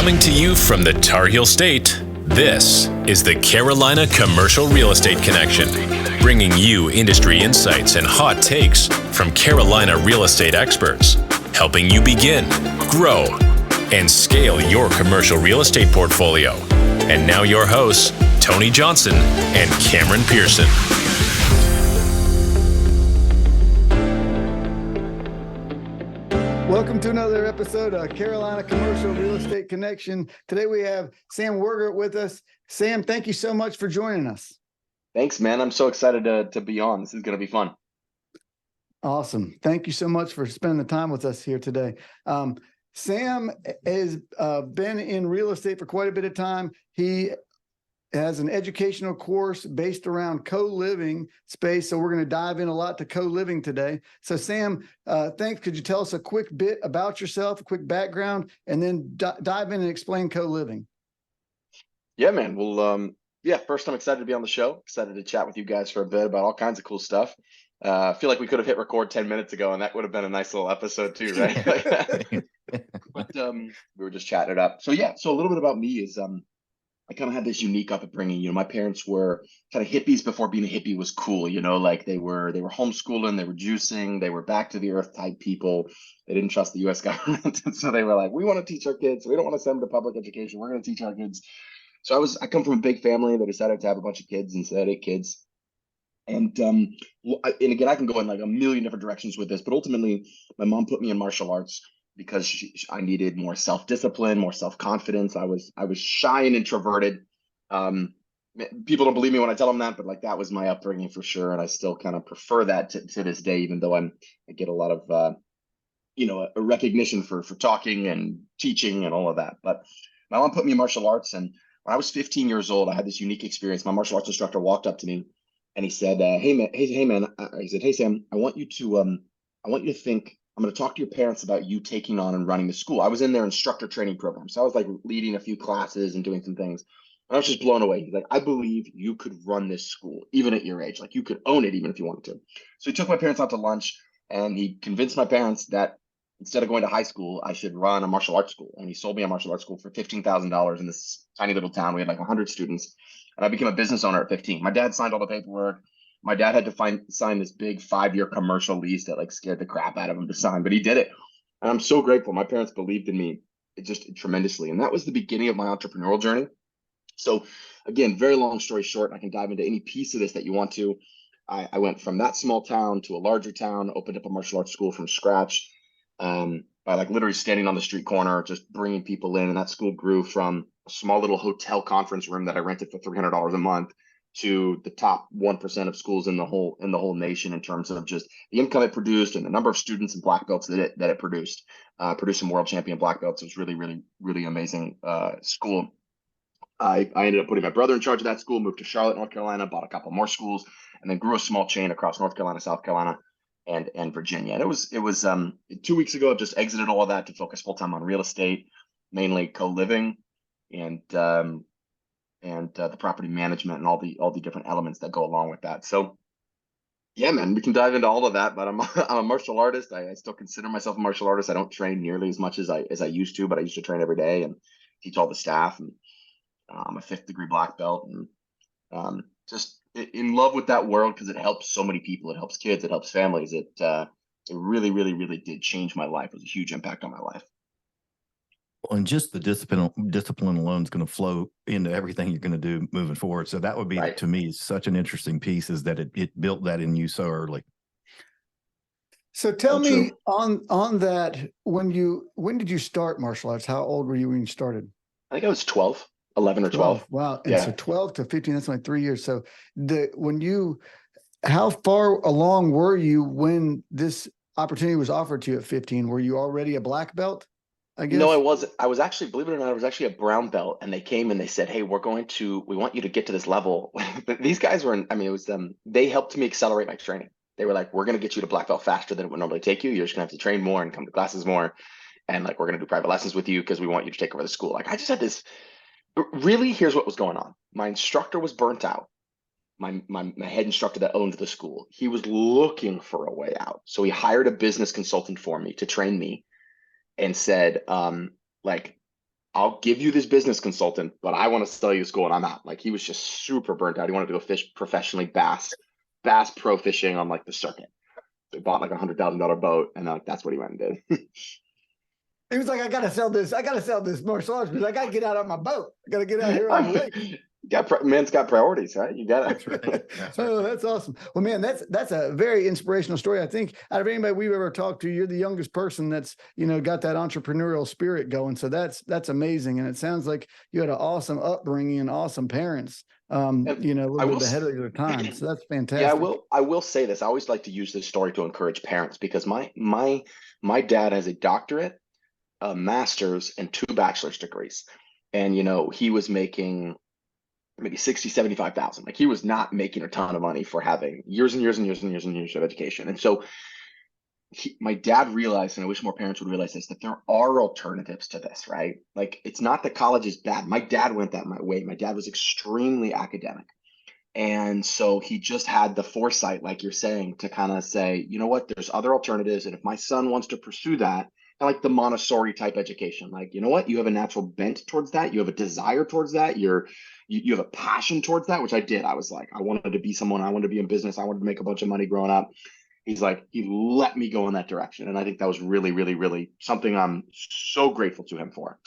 Coming to you from the Tar Heel State, this is the Carolina Commercial Real Estate Connection, bringing you industry insights and hot takes from Carolina real estate experts, helping you begin, grow, and scale your commercial real estate portfolio. And now your hosts, Tony Johnson and Cameron Pearson. Welcome to another episode of Carolina Commercial Real Estate Connection. Today we have Sam Wegert with us. Sam, thank you so much for joining us. Thanks, man. I'm so excited to be on. This is going to be fun. Awesome. Thank you so much for spending the time with us here today. Sam has been in real estate for quite a bit of time. He has an educational course based around co-living space. So we're going to dive in a lot to co-living today. So Sam, thanks. Could you tell us a quick bit about yourself, a quick background, and then dive in and explain co-living? Yeah, man. Well, first I'm excited to be on the show. Excited to chat with you guys for a bit about all kinds of cool stuff. I feel like we could have hit record 10 minutes ago and that would have been a nice little episode too, right? But we were just chatting it up. So a little bit about me is, I kind of had this unique upbringing. My parents were kind of hippies before being a hippie was cool. Like they were homeschooling, they were juicing, they were back to the earth type people. They didn't trust the U.S. government, and so they were like, "We want to teach our kids. We don't want to send them to public education. We're going to teach our kids." So I come from a big family that decided to have a bunch of kids and said 8 kids. And again, I can go in like a million different directions with this, but ultimately, my mom put me in martial arts because I needed more self-discipline, more self-confidence. I was shy and introverted. People don't believe me when I tell them that, but like that was my upbringing for sure. And I still kind of prefer that to this day, even though I get a lot of, a recognition for talking and teaching and all of that. But my mom put me in martial arts. And when I was 15 years old, I had this unique experience. My martial arts instructor walked up to me and he said, hey man, he said, "Hey Sam, I want you to think, I'm going to talk to your parents about you taking on and running the school." I was in their instructor training program. So I was like leading a few classes and doing some things. And I was just blown away. He's like, "I believe you could run this school, even at your age. Like you could own it, even if you wanted to." So he took my parents out to lunch and he convinced my parents that instead of going to high school, I should run a martial arts school. And he sold me a martial arts school for $15,000 in this tiny little town. We had like 100 students. And I became a business owner at 15. My dad signed all the paperwork. My dad had to sign this big 5-year commercial lease that like scared the crap out of him to sign, but he did it. And I'm so grateful. My parents believed in me tremendously. And that was the beginning of my entrepreneurial journey. So again, very long story short, I can dive into any piece of this that you want to. I went from that small town to a larger town, opened up a martial arts school from scratch, by like literally standing on the street corner, just bringing people in. And that school grew from a small little hotel conference room that I rented for $300 a month to the top 1% of schools in the whole nation in terms of just the income it produced and the number of students and black belts that it produced. Produced some world champion black belts. It was really, really, really amazing school. I ended up putting my brother in charge of that school, moved to Charlotte, North Carolina, bought a couple more schools, and then grew a small chain across North Carolina, South Carolina, and Virginia. And it was 2 weeks ago, I've just exited all of that to focus full time on real estate, mainly co-living and the property management and all the different elements that go along with that. So yeah, man, we can dive into all of that, but I'm a martial artist. I still consider myself a martial artist. I don't train nearly as much as I used to, but I used to train every day and teach all the staff. And I'm a 5th degree black belt and just in love with that world because it helps so many people. It helps kids, it helps families. It really, really, really did change my life. It was a huge impact on my life. And just the discipline alone is going to flow into everything you're going to do moving forward. So that would be, right, to me, such an interesting piece is that it built that in you so early. So tell me on that, when did you start martial arts? How old were you when you started? I think I was 11 or 12. Wow. And so 12 to 15, that's only 3 years. So how far along were you when this opportunity was offered to you at 15? Were you already a black belt? I guess. No, I wasn't. I was actually, believe it or not, I was actually a brown belt, and they came and they said, "Hey, we want you to get to this level." But these guys were, it was them. They helped me accelerate my training. They were like, "We're going to get you to black belt faster than it would normally take you. You're just going to have to train more and come to classes more. And like, we're going to do private lessons with you because we want you to take over the school." Like I just had this, really, here's what was going on. My instructor was burnt out. My head instructor that owned the school, he was looking for a way out. So he hired a business consultant for me to train me and said, I'll give you this business consultant, but I want to sell you a school and I'm out. Like he was just super burnt out. He wanted to go fish professionally, bass pro fishing on like the circuit. So he bought like $100,000 boat, and that's what he went and did. He was like, I gotta sell this martial arts because I gotta get out of my boat. I gotta get out here on the lake. Man's got priorities, right? You got it. That's right. That's right. Oh, that's awesome. Well, man, that's a very inspirational story. I think out of anybody we've ever talked to, you're the youngest person that's, got that entrepreneurial spirit going. So that's amazing. And it sounds like you had an awesome upbringing and awesome parents, a little bit ahead of their time. So that's fantastic. Yeah, I will say this. I always like to use this story to encourage parents because my dad has a doctorate, a master's, and 2 bachelor's degrees. And, he was making maybe 60, 75,000. Like he was not making a ton of money for having years and years and years and years and years of education. And so my dad realized, and I wish more parents would realize this, that there are alternatives to this, right? Like it's not that college is bad. My dad went that way. My dad was extremely academic. And so he just had the foresight, like you're saying, to kind of say, you know what, there's other alternatives. And if my son wants to pursue that, I like the Montessori type education, like, you know what, you have a natural bent towards that. You have a desire towards that. You have a passion towards that, which I did. I was like, I wanted to be someone. I wanted to be in business. I wanted to make a bunch of money growing up. He's like, he let me go in that direction. And I think that was really, really, really something I'm so grateful to him for.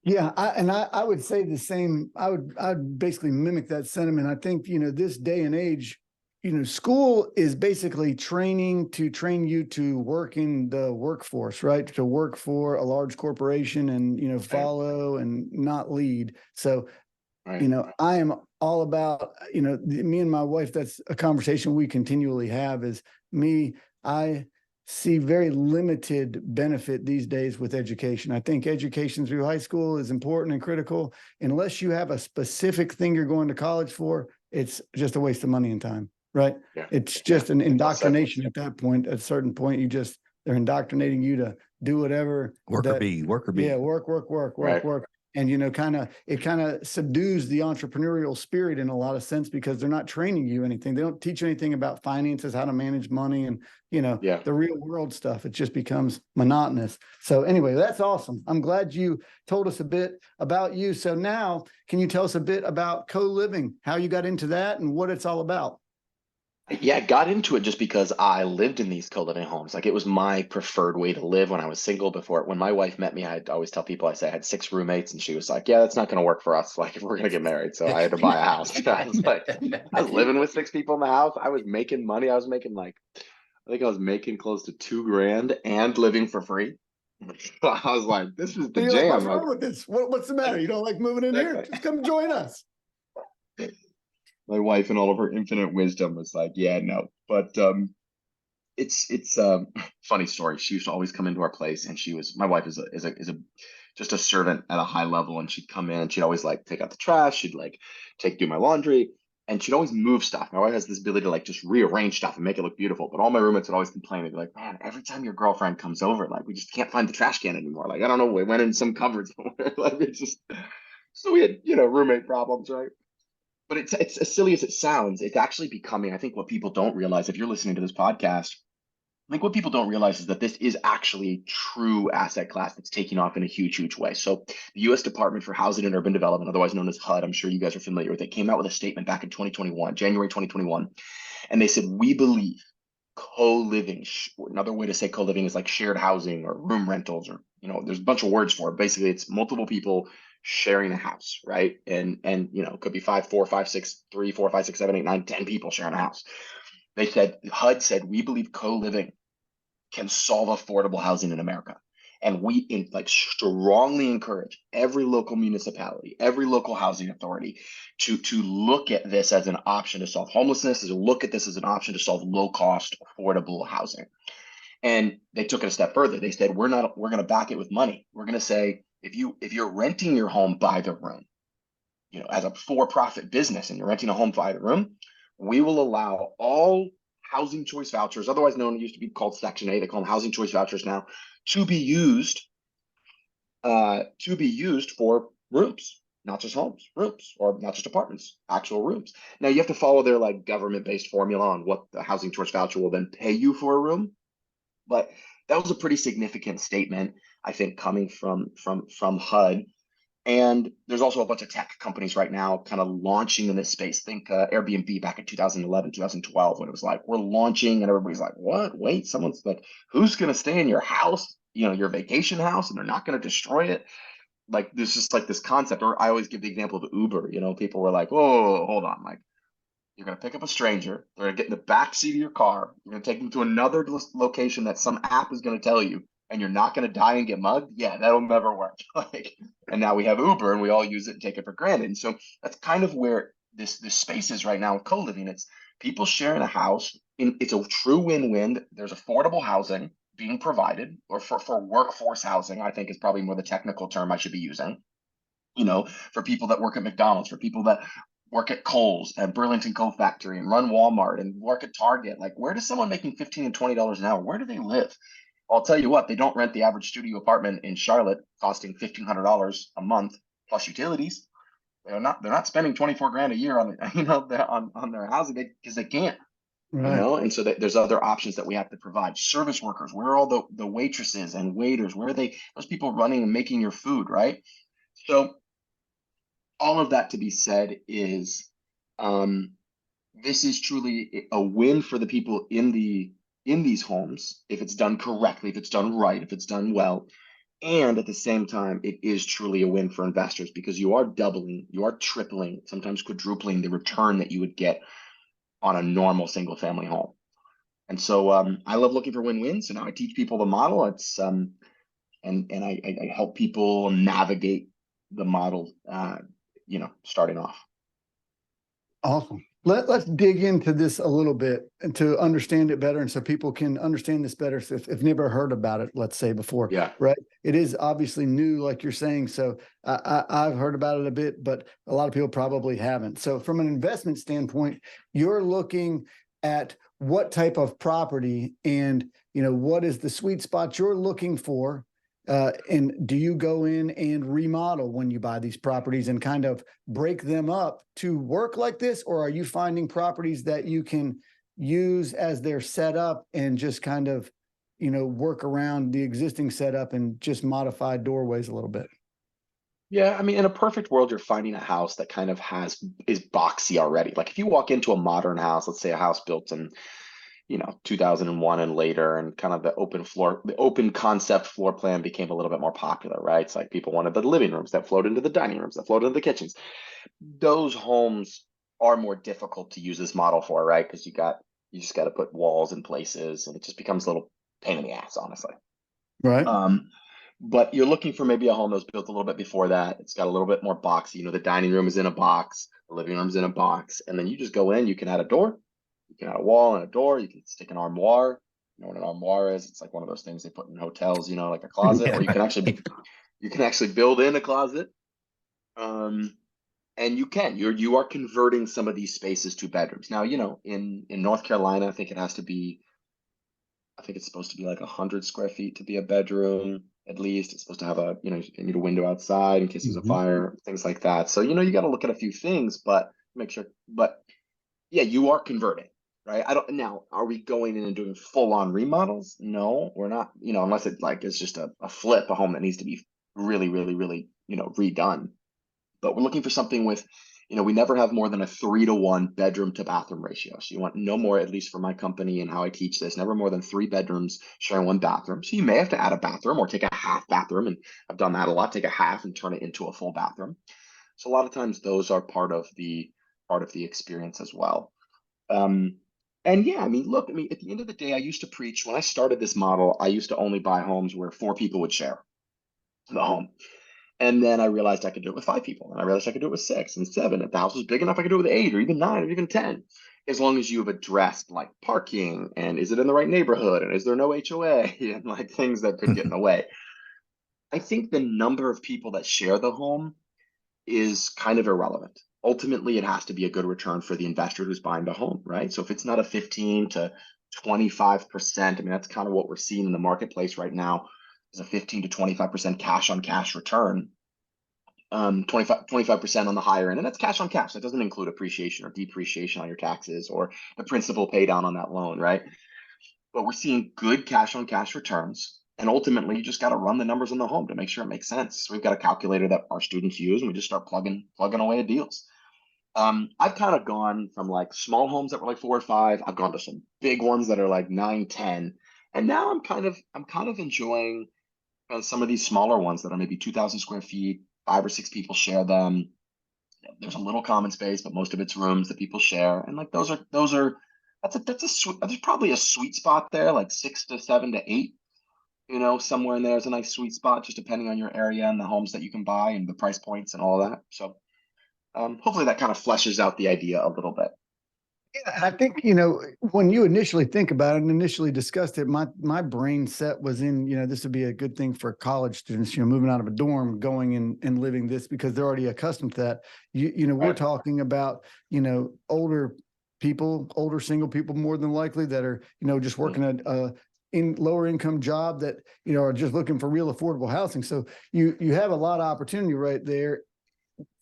Yeah, I would say the same. I'd basically mimic that sentiment. I think, this day and age, school is basically train you to work in the workforce, right? To work for a large corporation and, follow and not lead. So, right. I am all about, me and my wife, that's a conversation we continually have is I see very limited benefit these days with education. I think education through high school is important and critical. Unless you have a specific thing you're going to college for, it's just a waste of money and time, right? Yeah. It's just an indoctrination at that point. At a certain point, they're indoctrinating you to do whatever. Work or be. Yeah, work. Right. And, it kind of subdues the entrepreneurial spirit in a lot of sense because they're not training you anything. They don't teach you anything about finances, how to manage money and, the real world stuff. It just becomes monotonous. So anyway, that's awesome. I'm glad you told us a bit about you. So now can you tell us a bit about CoLiving, how you got into that and what it's all about? Yeah, I got into it just because I lived in these co-living homes. Like it was my preferred way to live when I was single. When my wife met me, I'd always tell people, I say I had 6 roommates, and she was like, yeah, that's not going to work for us. Like if we're going to get married. So I had to buy a house. I was living with 6 people in the house. I was making money. I was making I think I was making close to $2,000 and living for free. I was like, this is the jam. What's wrong with this? What's the matter? You don't like moving in here? Just come join us. My wife, in all of her infinite wisdom, was like, yeah, no. But it's funny story. She used to always come into our place, and my wife is just a servant at a high level, and she'd come in. She'd always take out the trash. She'd do my laundry, and she'd always move stuff. My wife has this ability to just rearrange stuff and make it look beautiful. But all my roommates would always complain. They'd be like, man, every time your girlfriend comes over, we just can't find the trash can anymore. I don't know, we went in some cupboard somewhere. So we had roommate problems, right? But it's as silly as it sounds. It's actually becoming, I think, what people don't realize. If you're listening to this podcast, I think what people don't realize is that this is actually a true asset class that's taking off in a huge, huge way. So the U.S. Department for Housing and Urban Development, otherwise known as HUD, I'm sure you guys are familiar with it, came out with a statement back in January 2021. And they said, we believe co-living, another way to say co-living is like shared housing or room rentals, or, there's a bunch of words for it. Basically, it's multiple people sharing a house, right? And it could be 5, 4, 5, 6, 3, 4, 5, 6, 7, 8, 9, 10 people sharing a house. They said, HUD said, we believe co-living can solve affordable housing in America. And we strongly encourage every local municipality, every local housing authority to look at this as an option to solve homelessness, to look at this as an option to solve low cost, affordable housing. And they took it a step further. They said, we're going to back it with money. We're going to say, if you're renting your home by the room, as a for-profit business, and you're renting a home by the room, we will allow all housing choice vouchers, otherwise known, it used to be called Section 8, they call them housing choice vouchers now, to be used for rooms, not just homes, rooms, or not just apartments, actual rooms. Now you have to follow their government-based formula on what the housing choice voucher will then pay you for a room. But that was a pretty significant statement. I think, coming from HUD. And there's also a bunch of tech companies right now kind of launching in this space. Think Airbnb back in 2011, 2012, when it was like, we're launching and everybody's like, what? Wait, someone's like, who's going to stay in your house, your vacation house, and they're not going to destroy it? Like, there's just like this concept. Or I always give the example of Uber. People were like, oh, hold on. Like, you're going to pick up a stranger. They're going to get in the back seat of your car. You're going to take them to another location that some app is going to tell you, and you're not going to die and get mugged. Yeah, that'll never work. And now we have Uber, and we all use it and take it for granted. And so that's kind of where this space is right now with co-living. It's people sharing a house. It's a true win-win. There's affordable housing being provided, or for workforce housing, I think is probably more the technical term I should be using. For people that work at McDonald's, for people that work at Kohl's and Burlington Coat Factory and run Walmart and work at Target. Like, where does someone making $15 and $20 an hour, where do they live? I'll tell you what, they don't rent the average studio apartment in Charlotte costing $1,500 a month plus utilities. They're not spending 24 grand a year on on their housing because they can't. Right. And so there's other options that we have to provide. Service workers, where are all the waitresses and waiters? Where are those people running and making your food, right? So all of that to be said is, this is truly a win for the people in these homes if it's done correctly, if it's done right, if it's done well. And at the same time, it is truly a win for investors because you are doubling, you are tripling, sometimes quadrupling the return that you would get on a normal single family home. And so I love looking for win-wins. So now I teach people the model. It's and I help people navigate the model, starting off. Awesome. Let's dig into this a little bit and to understand it better, and so people can understand this better if never heard about it, let's say, before. Yeah. Right. It is obviously new, like you're saying. So I've heard about it a bit, but a lot of people probably haven't. So from an investment standpoint, you're looking at what type of property and, what is the sweet spot you're looking for? And do you go in and remodel when you buy these properties and kind of break them up to work like this? Or are you finding properties that you can use as they're set up and just kind of, work around the existing setup and just modify doorways a little bit? Yeah, I mean, in a perfect world, you're finding a house that kind of is boxy already. Like if you walk into a modern house, let's say a house built in 2001 and later, and kind of the open concept floor plan became a little bit more popular, right? It's like people wanted the living rooms that flowed into the dining rooms, that flowed into the kitchens. Those homes are more difficult to use this model for, right? Because you just got to put walls in places, and it just becomes a little pain in the ass, honestly. Right. But you're looking for maybe a home that was built a little bit before that. It's got a little bit more boxy. The dining room is in a box, the living room's in a box, and then you just go in. You can add a door. You can add a wall and a door. You can stick an armoire. You know what an armoire is? It's like one of those things they put in hotels, like a closet, Yeah, or you can actually build in a closet. And you are converting some of these spaces to bedrooms. Now, in North Carolina, I think it's supposed to be like 100 square feet to be a bedroom. At least it's supposed to have you need a window outside in case there's a fire, things like that. So, you got to look at a few things, but make sure, yeah, you are converting. Right. Now, are we going in and doing full on remodels? No, we're not, unless it's just a flip, a home that needs to be really, really, really, redone. But we're looking for something with, we never have more than a 3-to-1 bedroom to bathroom ratio. So you want no more, at least for my company and how I teach this, never more than 3 bedrooms sharing 1 bathroom. So you may have to add a bathroom or take a half bathroom. And I've done that a lot, take a half and turn it into a full bathroom. So a lot of times those are part of the experience as well. And yeah, look, at the end of the day, I used to preach when I started this model, I used to only buy homes where 4 people would share the home. And then I realized I could do it with 5 people. And I realized I could do it with 6 and 7. If the house was big enough, I could do it with 8 or even 9 or even 10, as long as you've addressed like parking and is it in the right neighborhood and is there no HOA and like things that could get in the way. I think the number of people that share the home is kind of irrelevant. Ultimately, it has to be a good return for the investor who's buying the home, right? So if it's not a 15 to 25%, that's kind of what we're seeing in the marketplace right now, is a 15 to 25% cash on cash return, 25% on the higher end. And that's cash on cash. That doesn't include appreciation or depreciation on your taxes or the principal pay down on that loan, right? But we're seeing good cash on cash returns And ultimately, you just got to run the numbers on the home to make sure it makes sense. So we've got a calculator that our students use, and we just start plugging away at deals. I've kind of gone from like small homes that were like 4 or 5. I've gone to some big ones that are like 9, 10, and now I'm kind of enjoying some of these smaller ones that are maybe 2,000 square feet, 5 or 6 people share them. There's a little common space, but most of it's rooms that people share, and like that's a sweet. There's probably a sweet spot there, like 6 to 7 to 8. Somewhere in there is a nice sweet spot, just depending on your area and the homes that you can buy and the price points and all that. So hopefully that kind of fleshes out the idea a little bit. Yeah, I think, when you initially think about it and initially discussed it, my brain set was in, this would be a good thing for college students, moving out of a dorm, going and living this because they're already accustomed to that. We're talking about, older people, older single people, more than likely that are, just working a in lower income job that, are just looking for real affordable housing. So you have a lot of opportunity right there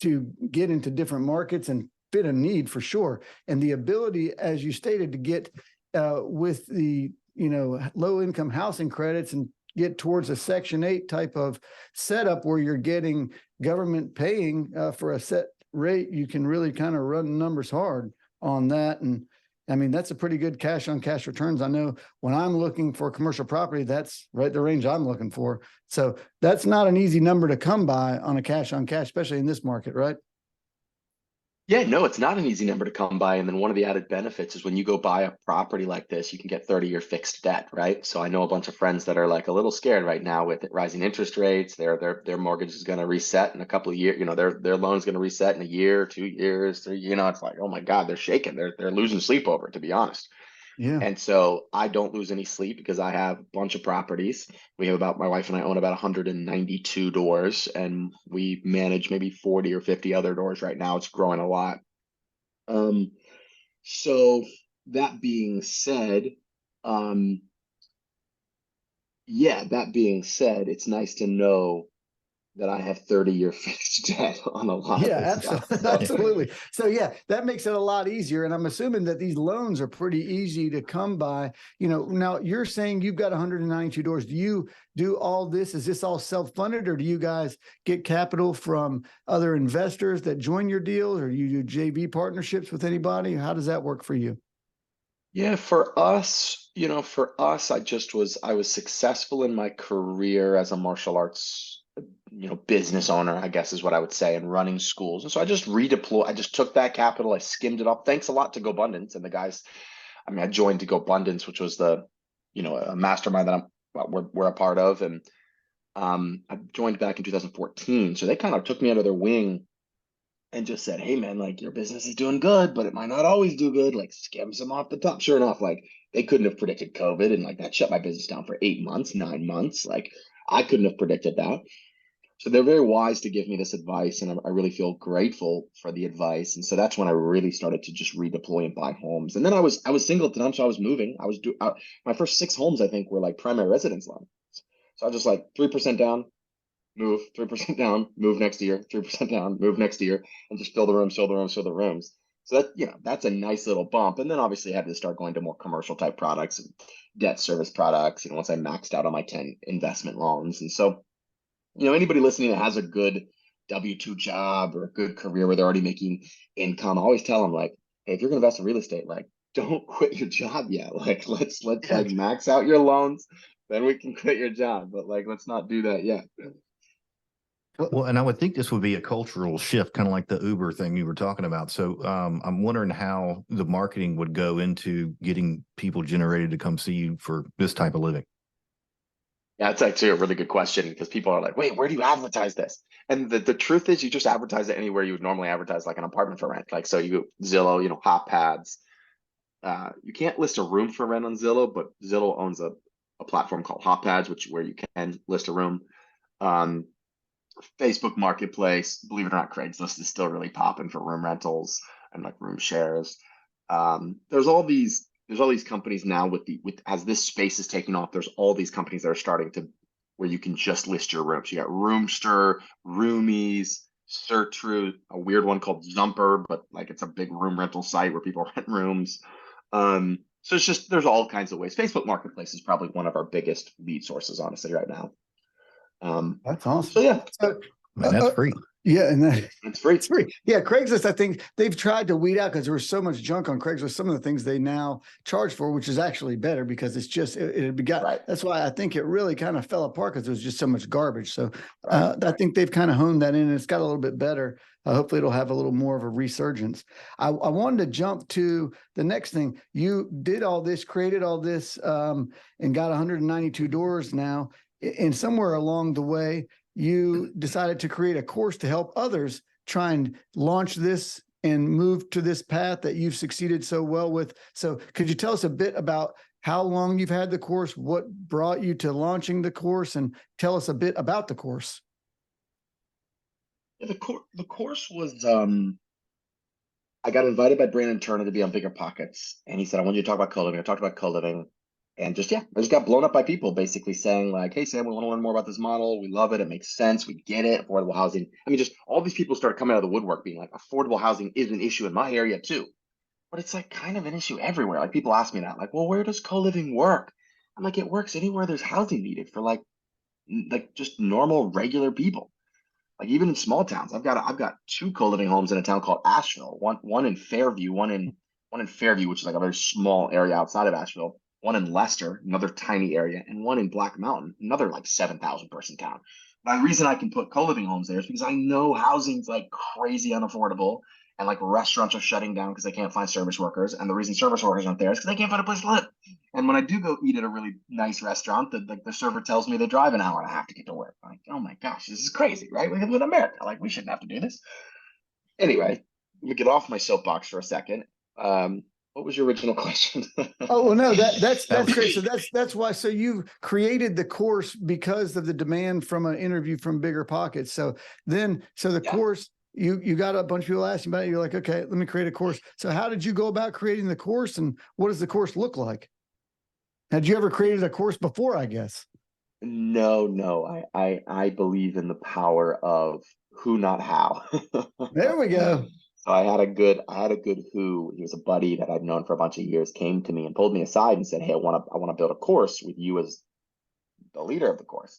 to get into different markets and fit a need for sure. And the ability, as you stated, to get with the, low income housing credits and get towards a Section 8 type of setup where you're getting government paying for a set rate, you can really kind of run numbers hard on that. And I mean, that's a pretty good cash on cash returns. I know when I'm looking for commercial property, that's right the range I'm looking for. So that's not an easy number to come by on a cash on cash, especially in this market, right? Yeah, no, it's not an easy number to come by. And then one of the added benefits is when you go buy a property like this, you can get 30-year fixed debt, right? So I know a bunch of friends that are like a little scared right now with rising interest rates. Their mortgage is going to reset in a couple of years. Their loan is going to reset in a year, 2 years, 3. It's like, oh my God, they're shaking. They're losing sleep over it, to be honest. Yeah. And so I don't lose any sleep because I have a bunch of properties. My wife and I own about 192 doors, and we manage maybe 40 or 50 other doors right now. It's growing a lot. Um, so that being said, um, it's nice to know that I have 30-year fixed debt on a lot of this stuff. Absolutely. So. Absolutely. So yeah, that makes it a lot easier. And I'm assuming that these loans are pretty easy to come by. Now you're saying you've got 192 doors. Do you do all this? Is this all self-funded, or do you guys get capital from other investors that join your deals, or you do JV partnerships with anybody? How does that work for you? Yeah, for us, I was successful in my career as a martial arts, business owner, I guess is what I would say, and running schools. And so I just took that capital, I skimmed it up. Thanks a lot to GoBundance and the guys. I mean, I joined to GoBundance, which was a mastermind that we're a part of. And I joined back in 2014. So they kind of took me under their wing and just said, hey man, like your business is doing good, but it might not always do good. Like skims them off the top. Sure enough, like they couldn't have predicted COVID, and like that shut my business down for 8 months, 9 months. Like I couldn't have predicted that. So they're very wise to give me this advice, and I really feel grateful for the advice. And so that's when I really started to just redeploy and buy homes. And then I was single at the time, so I was moving. My first 6 homes, I think, were like primary residence loans. So I was just like 3% down, move, 3% down, move next year, 3% down, move next year, and just fill the rooms, fill the rooms, fill the rooms. So that's a nice little bump. And then obviously I had to start going to more commercial type products and debt service products, once I maxed out on my 10 investment loans. And so, anybody listening that has a good W-2 job or a good career where they're already making income, I always tell them, like, hey, if you're gonna invest in real estate, like don't quit your job yet. Like let's like max out your loans, then we can quit your job. But like let's not do that yet. Well, and I would think this would be a cultural shift, kind of like the Uber thing you were talking about. So I'm wondering how the marketing would go into getting people generated to come see you for this type of living. Yeah, it's actually a really good question because people are like, wait, where do you advertise this? And the truth is you just advertise it anywhere you would normally advertise, like an apartment for rent. Like, so you Zillow, Hot Pads. You can't list a room for rent on Zillow, but Zillow owns a platform called Hot Pads, where you can list a room. Facebook Marketplace, believe it or not, Craigslist is still really popping for room rentals and like room shares. There's all these companies now with as this space is taking off. There's all these companies that are starting to where you can just list your rooms. You got Roomster, Roomies, Certru, a weird one called Zumper, but like it's a big room rental site where people rent rooms. So it's just, there's all kinds of ways. Facebook Marketplace is probably one of our biggest lead sources, honestly, right now. That's So awesome. yeah, So, Man, that's free. yeah, and that it's free. it's free. Yeah, Craigslist, I think they've tried to weed out because there was so much junk on Craigslist. Some of the things they now charge for, which is actually better because it's just it got. Right. That's why I think it really kind of fell apart because there was just so much garbage. So Right. I think they've kind of honed that in, and it's got a little bit better. Hopefully, it'll have a little more of a resurgence. I wanted to jump to the next thing. You did all this, created all this, and got 192 doors now. And somewhere along the way, you decided to create a course to help others try and launch this and move to this path that you've succeeded so well with. So could you tell us a bit about how long you've had the course, what brought you to launching the course, and tell us a bit about the course? Yeah, the course was, I got invited by Brandon Turner to be on Bigger Pockets, and he said, I want you to talk about co-living. I talked about co-living, and just, yeah, I just got blown up by people basically saying like, hey, Sam, we want to learn more about this model. We love it. It makes sense. We get it. Affordable housing. I mean, just all these people started coming out of the woodwork being like, affordable housing is an issue in my area too. But it's like kind of an issue everywhere. Like people ask me that, like, well, where does co-living work? I'm like, it works anywhere there's housing needed for like just normal, regular people. Like even in small towns, I've got two co-living homes in a town called Asheville. One in Fairview, one in Fairview, which is like a very small area outside of Asheville. One in Leicester, another tiny area, and one in Black Mountain, another like 7,000 person town. The reason I can put co-living homes there is because I know housing's like crazy unaffordable, and like restaurants are shutting down because they can't find service workers. And the reason service workers aren't there is because they can't find a place to live. And when I do go eat at a really nice restaurant, the server tells me they drive an hour and a half to get to work. I'm like, oh my gosh, this is crazy, right? We live in America. Like, we shouldn't have to do this. Anyway, let me get off my soapbox for a second. What was your original question? Oh, well, no, that's was- great. So that's why. So you created the course because of the demand from an interview from Bigger Pockets. So the Yeah. course, you got a bunch of people asking about it. You're like, okay, let me create a course. So how did you go about creating the course, and what does the course look like? Had you ever created a course before, I guess? No. I believe in the power of who, not how. There we go. So I had a good who. He was a buddy that I'd known for a bunch of years, came to me and pulled me aside and said, hey, I want to build a course with you as the leader of the course.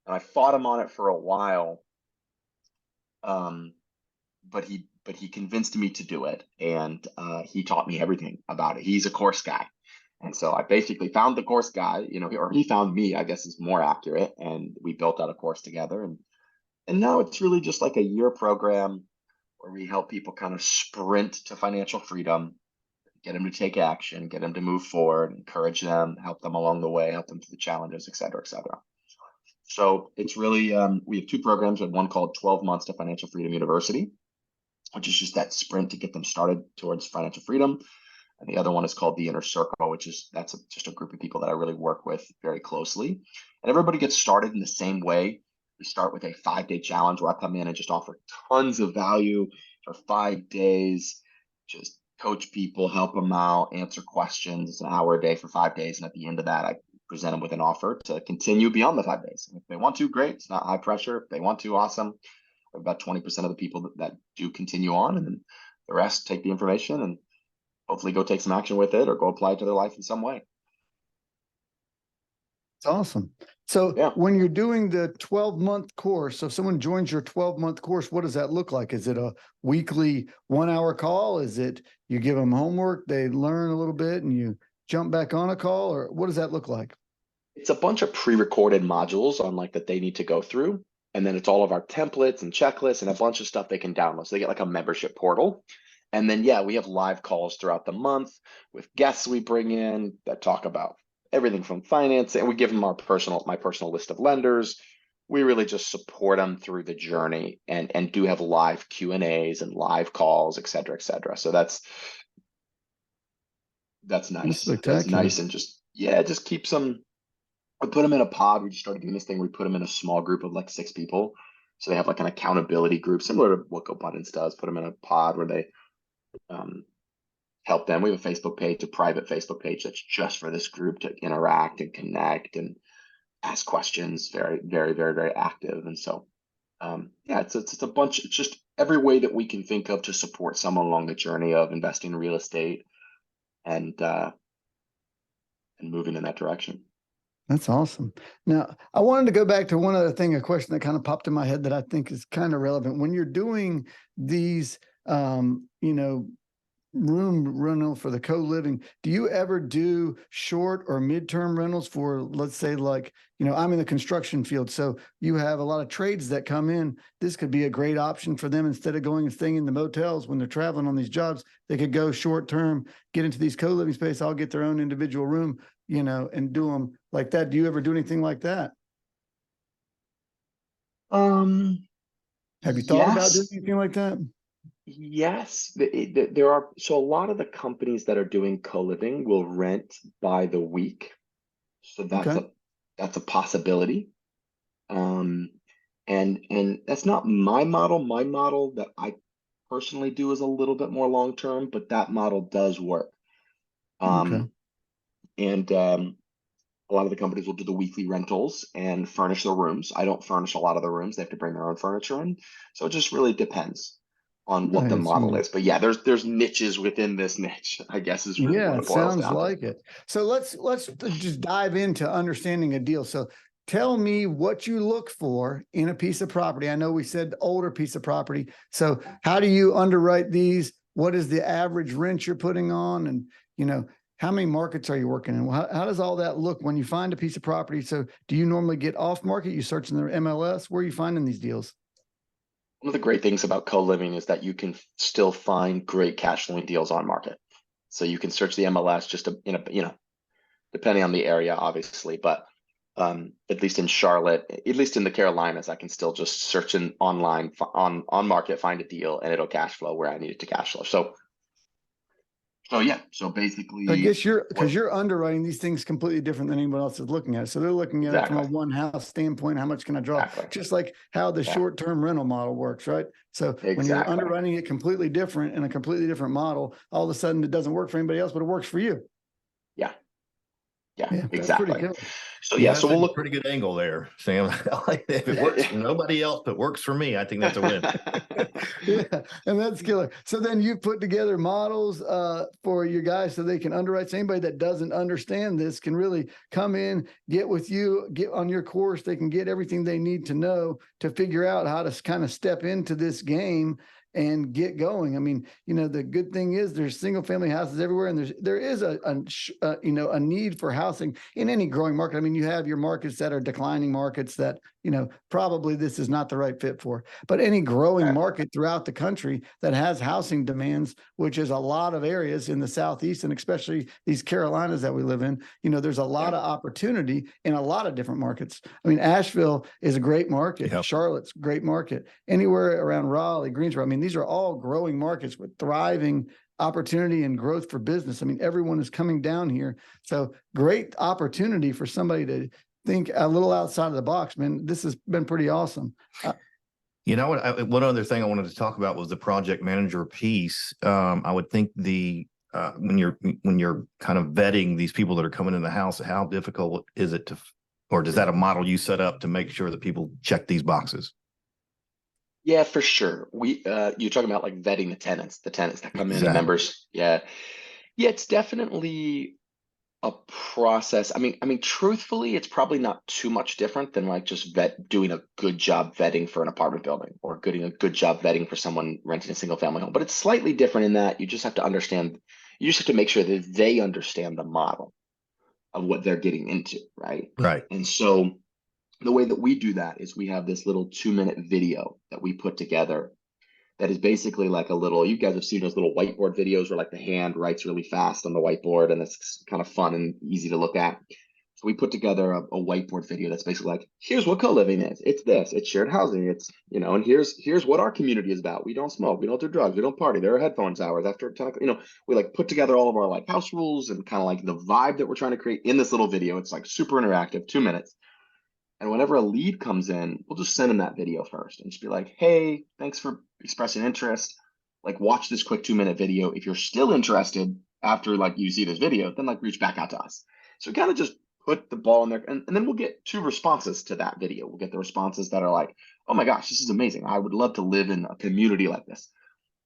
And I fought him on it for a while. But he convinced me to do it, and he taught me everything about it. He's a course guy. And so I basically found the course guy, or he found me, I guess is more accurate, and we built out a course together. And now it's really just like a year program where we help people kind of sprint to financial freedom, get them to take action, get them to move forward, encourage them, help them along the way, help them through the challenges, et cetera, et cetera. So it's really, we have two programs. We have one called 12 Months to Financial Freedom University, which is just that sprint to get them started towards financial freedom. And the other one is called the Inner Circle, which is just a group of people that I really work with very closely. And everybody gets started in the same way. We start with a 5-day challenge where I come in and just offer tons of value for 5 days, just coach people, help them out, answer questions. It's an hour a day for 5 days. And at the end of that, I present them with an offer to continue beyond the 5 days. If they want to, great. It's not high pressure. If they want to, awesome. About 20% of the people that do continue on, and then the rest take the information and hopefully go take some action with it or go apply it to their life in some way. It's awesome. So Yeah. when you're doing the 12-month course, so if someone joins your 12-month course, what does that look like? Is it a weekly 1-hour call? Is it you give them homework, they learn a little bit, and you jump back on a call, or what does that look like? It's a bunch of pre-recorded modules on like that they need to go through. And then it's all of our templates and checklists and a bunch of stuff they can download. So they get like a membership portal. And then, yeah, we have live calls throughout the month with guests we bring in that talk about everything from finance. And we give them my personal list of lenders. We really just support them through the journey and do have live Q&As and live calls, et cetera, et cetera. So that's nice. That's nice. And just keeps them. We put them in a pod. We just started doing this thing. We put them in a small group of like 6 people. So they have like an accountability group, similar to what GoBundance does. Put them in a pod where they help them. We have a Facebook page, a private Facebook page that's just for this group to interact and connect and ask questions. Very, very, very, very active. And so, yeah, it's a bunch. It's just every way that we can think of to support someone along the journey of investing in real estate. And moving in that direction. That's awesome. Now, I wanted to go back to one other thing, a question that kind of popped in my head that I think is kind of relevant. When you're doing these, room rental for the co-living, do you ever do short or midterm rentals for, let's say, like, I'm in the construction field, so you have a lot of trades that come in. This could be a great option for them. Instead of going and staying in the motels when they're traveling on these jobs, they could go short term, get into these co-living space, all get their own individual room, and do them like that. Do you ever do anything like that? Have you thought about doing Yes. anything like that? Yes, there are. So a lot of the companies that are doing co-living will rent by the week. So Okay. that's a possibility. And that's not my model. My model that I personally do is a little bit more long term, but that model does work. Okay. And a lot of the companies will do the weekly rentals and furnish the rooms. I don't furnish a lot of the rooms. They have to bring their own furniture in. So it just really depends on what the I model see. is. But yeah, there's niches within this niche, I guess, is really Yeah, what it it boils sounds down to. like it. So let's just dive into understanding a deal. So tell me what you look for in a piece of property. I know we said older piece of property. So how do you underwrite these? What is the average rent you're putting on? And, how many markets are you working in? How does all that look when you find a piece of property? So do you normally get off market? You search in the MLS? Where are you finding these deals? One of the great things about co-living is that you can still find great cash flowing deals on market. So you can search the MLS depending on the area, obviously, but at least in Charlotte, at least in the Carolinas, I can still just search in online on market, find a deal, and it'll cash flow where I need it to cash flow. So yeah, so I basically, guess because you're underwriting these things completely different than anyone else is looking at it. So they're looking at it from a exactly, one house standpoint. How much can I draw? exactly, Just like how the yeah, short-term rental model works, right? So when you're exactly, underwriting it completely different in a completely different model, all of a sudden it doesn't work for anybody else, but it works for you. yeah, yeah, Yeah, that's pretty exactly. cool. So Yeah, yeah, that's so a we'll look. pretty good angle there, Sam. If it works for nobody else but works for me, I think that's a win. Yeah, and that's killer. So then you put together models for your guys so they can underwrite. So anybody that doesn't understand this can really come in, get with you, get on your course. They can get everything they need to know to figure out how to kind of step into this game and get going. I mean, the good thing is there's single family houses everywhere, and there is a need for housing in any growing market. I mean, you have your markets that are declining markets that, probably this is not the right fit for, but any growing market throughout the country that has housing demands, which is a lot of areas in the Southeast and especially these Carolinas that we live in, there's a lot of opportunity in a lot of different markets. I mean, Asheville is a great market. Yep. Charlotte's a great market. Anywhere around Raleigh, Greensboro. I mean, these are all growing markets with thriving opportunity and growth for business. I mean, everyone is coming down here. So great opportunity for somebody to think a little outside of the box, man. This has been pretty awesome. One other thing I wanted to talk about was the project manager piece. I would think when you're kind of vetting these people that are coming in the house, how difficult is it or does that a model you set up to make sure that people check these boxes? Yeah, for sure. You're talking about like vetting the tenants that come in, the Exactly. members. Yeah. Yeah, it's definitely a process. I mean, truthfully, it's probably not too much different than like just doing a good job vetting for an apartment building or doing a good job vetting for someone renting a single family home. But it's slightly different in that you just have to make sure that they understand the model of what they're getting into, right? Right. And so the way that we do that is we have this little 2-minute video that we put together that is basically like you guys have seen those little whiteboard videos where like the hand writes really fast on the whiteboard and it's kind of fun and easy to look at. So we put together a whiteboard video that's basically like, here's what co-living is. It's this, it's shared housing. It's, and here's what our community is about. We don't smoke, we don't do drugs, we don't party. There are headphones hours after 10 o'clock. We like put together all of our like house rules and kind of like the vibe that we're trying to create in this little video. It's like super interactive, 2 minutes. And whenever a lead comes in, we'll just send them that video first and just be like, hey, thanks for expressing interest. Like, watch this quick 2-minute video. If you're still interested after like you see this video, then like reach back out to us. So we kind of just put the ball in there, and then we'll get 2 responses to that video. We'll get the responses that are like, oh my gosh, this is amazing. I would love to live in a community like this.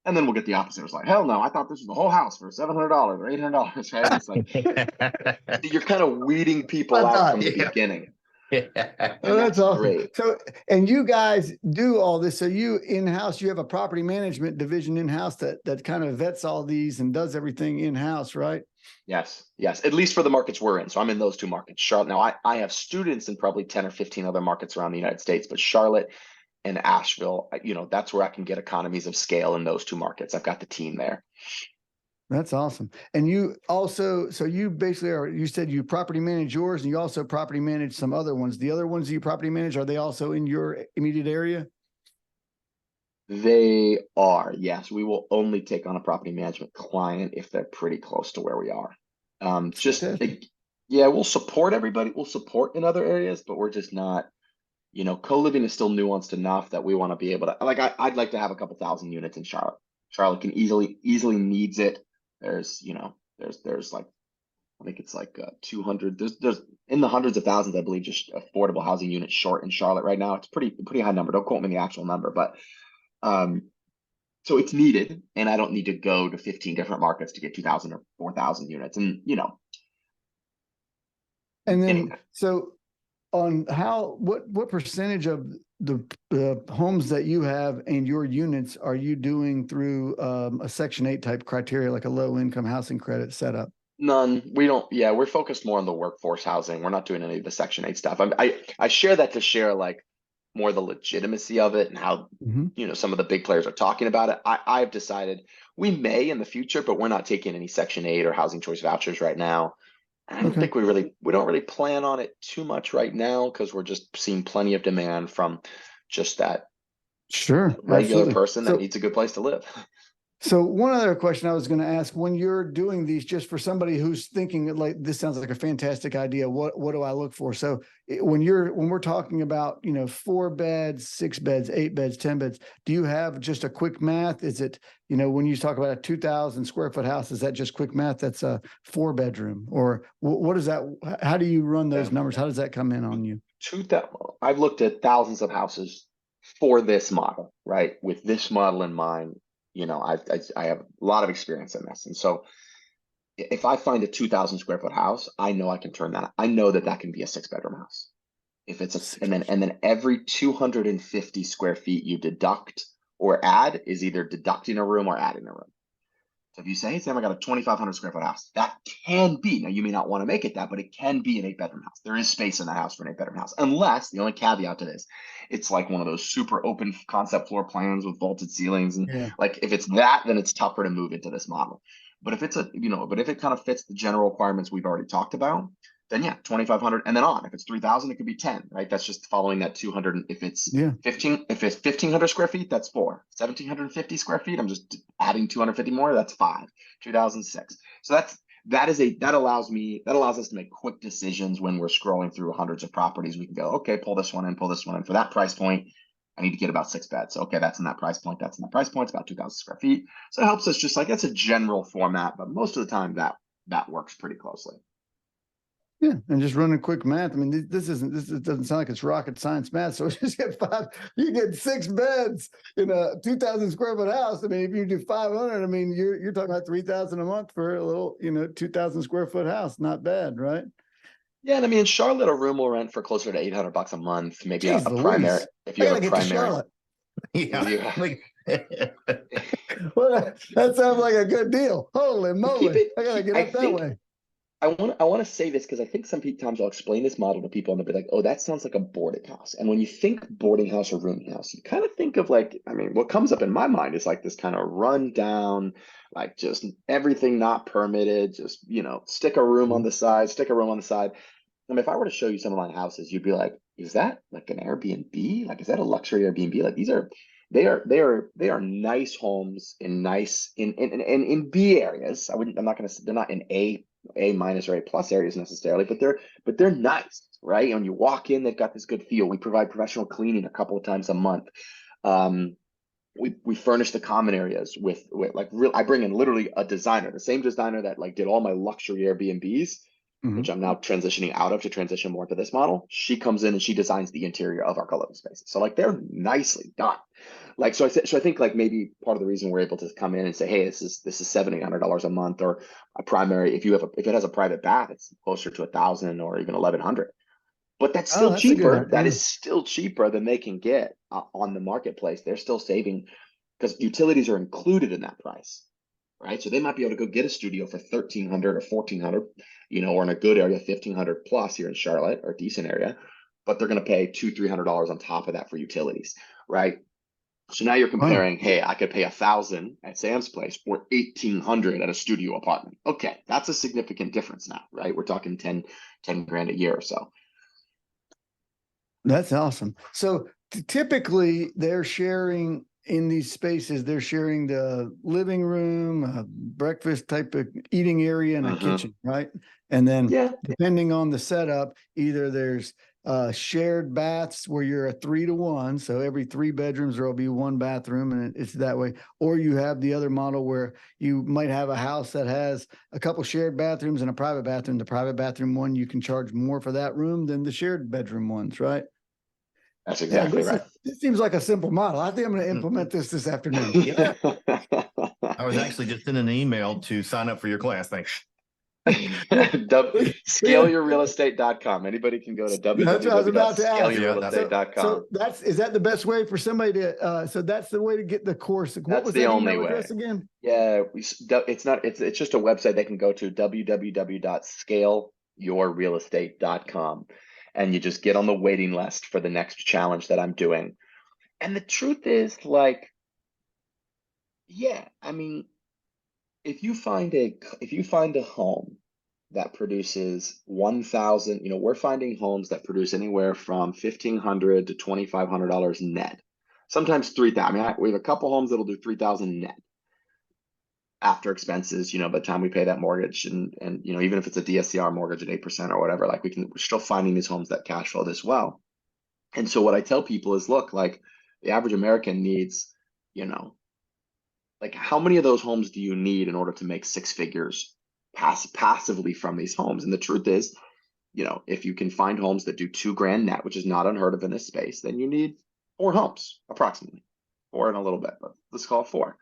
And then we'll get the opposite. It's like, hell no, I thought this was the whole house for $700 or $800, right? It's like you're kind of weeding people out from the beginning. Oh, And that's awesome. great. So, and you guys do all this. So you in-house, you have a property management division in-house that kind of vets all these and does everything in-house, right? Yes. At least for the markets we're in. So I'm in those two markets. Charlotte. Now I have students in probably 10 or 15 other markets around the United States, but Charlotte and Asheville, that's where I can get economies of scale in those two markets. I've got the team there. That's awesome. And you also, so you basically you said you property manage yours and you also property manage some other ones. The other ones that you property manage, are they also in your immediate area? They are, yes. We will only take on a property management client if they're pretty close to where we are. We'll support everybody. We'll support in other areas, but we're just not, co-living is still nuanced enough that we want to be able to, I'd like to have a couple thousand units in Charlotte. Charlotte can easily needs it. There's like, I think it's like 200. There's in the hundreds of thousands, I believe, just affordable housing units short in Charlotte right now. It's pretty high number. Don't quote me the actual number, but so it's needed, and I don't need to go to 15 different markets to get 2,000 or 4,000 units, and And then so on what percentage of the homes that you have and your units are you doing through a Section 8 type criteria, like a low income housing credit setup? None. We don't. Yeah, we're focused more on the workforce housing. We're not doing any of the Section 8 stuff. I share that to share like more the legitimacy of it and how some of the big players are talking about it. I've decided we may in the future, but we're not taking any Section 8 or housing choice vouchers right now. I don't think we don't really plan on it too much right now because we're just seeing plenty of demand from just that regular person that needs a good place to live. So one other question I was going to ask, when you're doing these, just for somebody who's thinking like, this sounds like a fantastic idea, what do I look for? So when we're talking about, 4 beds, 6 beds, 8 beds, 10 beds, do you have just a quick math? Is it, when you talk about a 2,000 square foot house, is that just quick math? That's a 4 bedroom, or what is that? How do you run those numbers? How does that come in on you? I've looked at thousands of houses for this model, right? With this model in mind. I have a lot of experience in this. And so if I find a 2,000 square foot house, I know I can turn that. I know that can be a 6-bedroom house. If it's and then every 250 square feet you deduct or add is either deducting a room or adding a room. So if you say, hey, Sam, I got a 2,500 square foot house, that can be, now you may not want to make it that, but it can be an 8-bedroom house. There is space in that house for an 8-bedroom house, unless the only caveat to this, it's like one of those super open concept floor plans with vaulted ceilings. And like, if it's that, then it's tougher to move into this model. But if it's if it kind of fits the general requirements we've already talked about, then 2,500 and then on. If it's 3,000, it could be 10, right? That's just following that 200. If it's 15, if it's 1,500 square feet, that's 4. 1,750 square feet, I'm just adding 250 more. That's 5. 2,006. So that allows us to make quick decisions when we're scrolling through hundreds of properties. We can go, okay, pull this one in. For that price point, I need to get about 6 beds. So, okay, that's in that price point. That's in that price point. It's about 2,000 square feet. So it helps us just like, that's a general format, but most of the time that works pretty closely. Yeah, and just running quick math. I mean, this doesn't sound like it's rocket science math. So just you get 6 beds in a 2,000 square foot house. I mean, if you do 500, I mean, you're talking about 3,000 a month for a little, 2,000 square foot house. Not bad, right? Yeah, and I mean, in Charlotte, a room will rent for closer to $800 a month. Maybe a primary. If you have a primary. Yeah. Well, that sounds like a good deal. Holy moly! I gotta get up that way. I want to say this because I think sometimes I'll explain this model to people and they'll be like, oh, that sounds like a boarding house. And when you think boarding house or rooming house, you kind of think of like, I mean, what comes up in my mind is like this kind of run down, like just everything not permitted, just, stick a room on the side. And if I were to show you some of my houses, you'd be like, is that like an Airbnb? Like, is that a luxury Airbnb? Like they are nice homes in B areas. I'm not going to, they're not in A- or A+ areas necessarily, but they're nice, right? When you walk in, they've got this good feel. We provide professional cleaning a couple of times a month. We furnish the common areas with like I bring in literally a designer, the same designer that like did all my luxury Airbnbs, which I'm now transitioning out of to transition more to this model. She comes in and she designs the interior of our co-living spaces. So like they're nicely done. like, so I think like maybe part of the reason we're able to come in and say, hey, this is $700-800 a month, or a primary, if it has a private bath, it's closer to 1,000 or even 1,100. But that's Oh, still that's a good cheaper. idea. That is still cheaper than they can get on the marketplace. They're still saving because utilities are included in that price, right? So they might be able to go get a studio for 1,300 or 1,400, or in a good area, 1,500 plus here in Charlotte, or a decent area, but they're going to pay $200-300 on top of that for utilities, right? So now you're Wow. comparing, hey, I could pay 1,000 at Sam's place or 1,800 at a studio apartment. Okay, that's a significant difference now, right? We're talking 10 grand a year or so. That's awesome. So typically they're sharing in these spaces, they're sharing the living room, a breakfast type of eating area, and a kitchen, right? And then Yeah. depending on the setup, either there's shared baths where you're a 3-to-1. So every 3 bedrooms, there'll be 1 bathroom, and it's that way. Or you have the other model where you might have a house that has a couple shared bathrooms and a private bathroom. The private bathroom one, you can charge more for that room than the shared bedroom ones, right? That's exactly right. This seems like a simple model. I think I'm going to implement this afternoon. I was actually just in an email to sign up for your class. Thanks. Scaleyourrealestate.com. Anybody can go to That's what I was about to ask. www.scaleyourrealestate.com. Is that the best way for somebody to? So that's the way to get the course. What That's was the that only email way. address again? Yeah, it's just a website they can go to, www.scaleyourrealestate.com, and you just get on the waiting list for the next challenge that I'm doing. And the truth is, like, yeah, I mean, if you find a home that produces 1,000, we're finding homes that produce anywhere from $1,500 to $2,500 net. Sometimes 3,000. I mean, we have a couple homes that'll do 3,000 net after expenses. By the time we pay that mortgage, and even if it's a DSCR mortgage at 8% or whatever, like we're still finding these homes that cash flow this well. And so what I tell people is, look, like the average American needs, like how many of those homes do you need in order to make 6 figures passively from these homes? And the truth is, if you can find homes that do $2,000 net, which is not unheard of in this space, then you need 4 homes, approximately 4 in a little bit, but let's call it 4.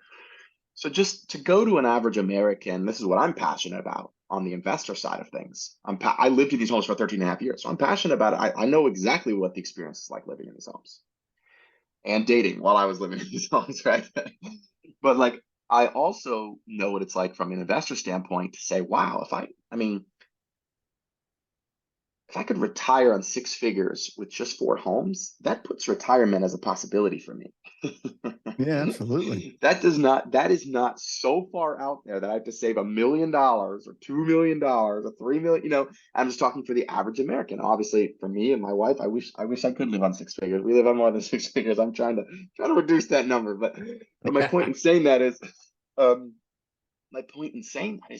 So just to go to an average American, this is what I'm passionate about on the investor side of things. I lived in these homes for 13 and a half years, so I'm passionate about it. I know exactly what the experience is like living in these homes and dating while I was living in these homes, right? But like, I also know what it's like from an investor standpoint to say, wow, if I could retire on 6 figures with just 4 homes, that puts retirement as a possibility for me. Yeah, absolutely. That is not so far out there that I have to save $1 million or $2 million or $3 million. I'm just talking for the average American. Obviously, for me and my wife, I wish I could live on 6 figures. We live on more than 6 figures. I'm trying to reduce that number. But my point in saying that is,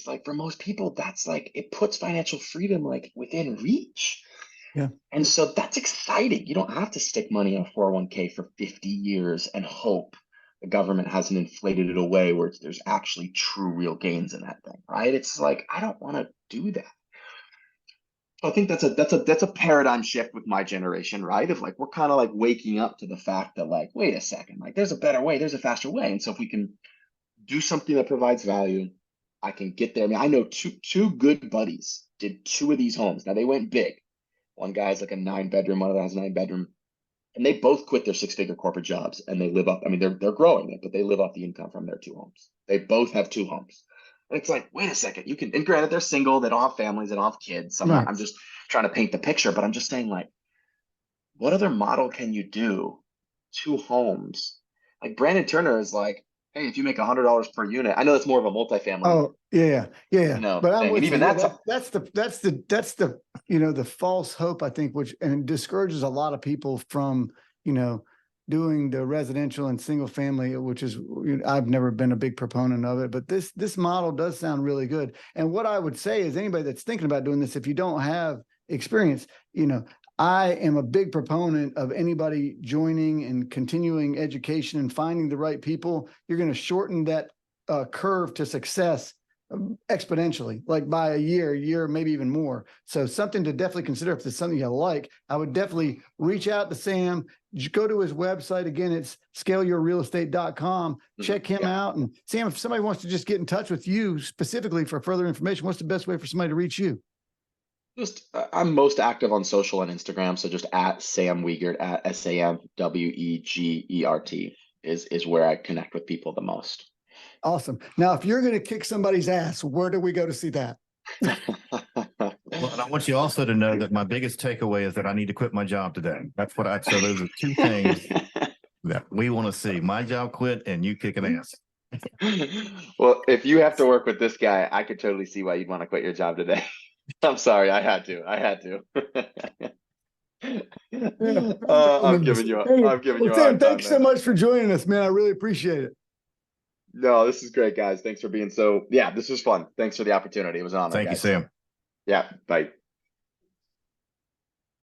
like, for most people, that's like, it puts financial freedom like within reach. Yeah. And so that's exciting. You don't have to stick money in a 401k for 50 years and hope the government hasn't inflated it away where there's actually true real gains in that thing, right? It's like, I don't want to do that. So I think that's a paradigm shift with my generation, right? Of like, we're kind of like waking up to the fact that, like, wait a second, like there's a better way, there's a faster way. And so if we can do something that provides value, I can get there. I mean, I know two good buddies did 2 of these homes. Now they went big. One guy has like a 9-bedroom, one of them has a 9-bedroom, and they both quit their 6-figure corporate jobs and they live up. I mean, they're growing it, but they live off the income from their 2 homes. They both have 2 homes. And it's like, wait a second, you can, and granted, they're single, they don't have families, they don't have kids. I'm just trying to paint the picture, but I'm just saying, like, what other model can you do? 2 homes. Like Brandon Turner is like, hey, if you make $100 per unit, I know that's more of a multifamily. Oh, yeah. But I'm thing. with And even you. that's the the false hope, I think, which discourages a lot of people from doing the residential and single family, which is, I've never been a big proponent of it, but this model does sound really good. And what I would say is, anybody that's thinking about doing this, if you don't have experience, I am a big proponent of anybody joining and continuing education and finding the right people. You're going to shorten that curve to success exponentially, like by a year, maybe even more. So something to definitely consider. If it's something you like, I would definitely reach out to Sam, Just go to his website. Again, it's scaleyourrealestate.com. Check him out. And Sam, if somebody wants to just get in touch with you specifically for further information, what's the best way for somebody to reach you? Just I'm most active on social and Instagram, so just at Sam Wegert, at SamWegert is where I connect with people the most. Awesome. Now, if you're going to kick somebody's ass, where do we go to see that? Well, and I want you also to know that my biggest takeaway is that I need to quit my job today. That's what so those are two things that we want to see. My job quit and you kicking ass. Well, if you have to work with this guy, I could totally see why you'd want to quit your job today. I'm sorry, I had to. I'm giving you Sam, thanks so much for joining us, man. I really appreciate it. No, this is great, guys. Thanks for being this was fun. Thanks for the opportunity. It was an honor. Thank you, Sam. Yeah, bye.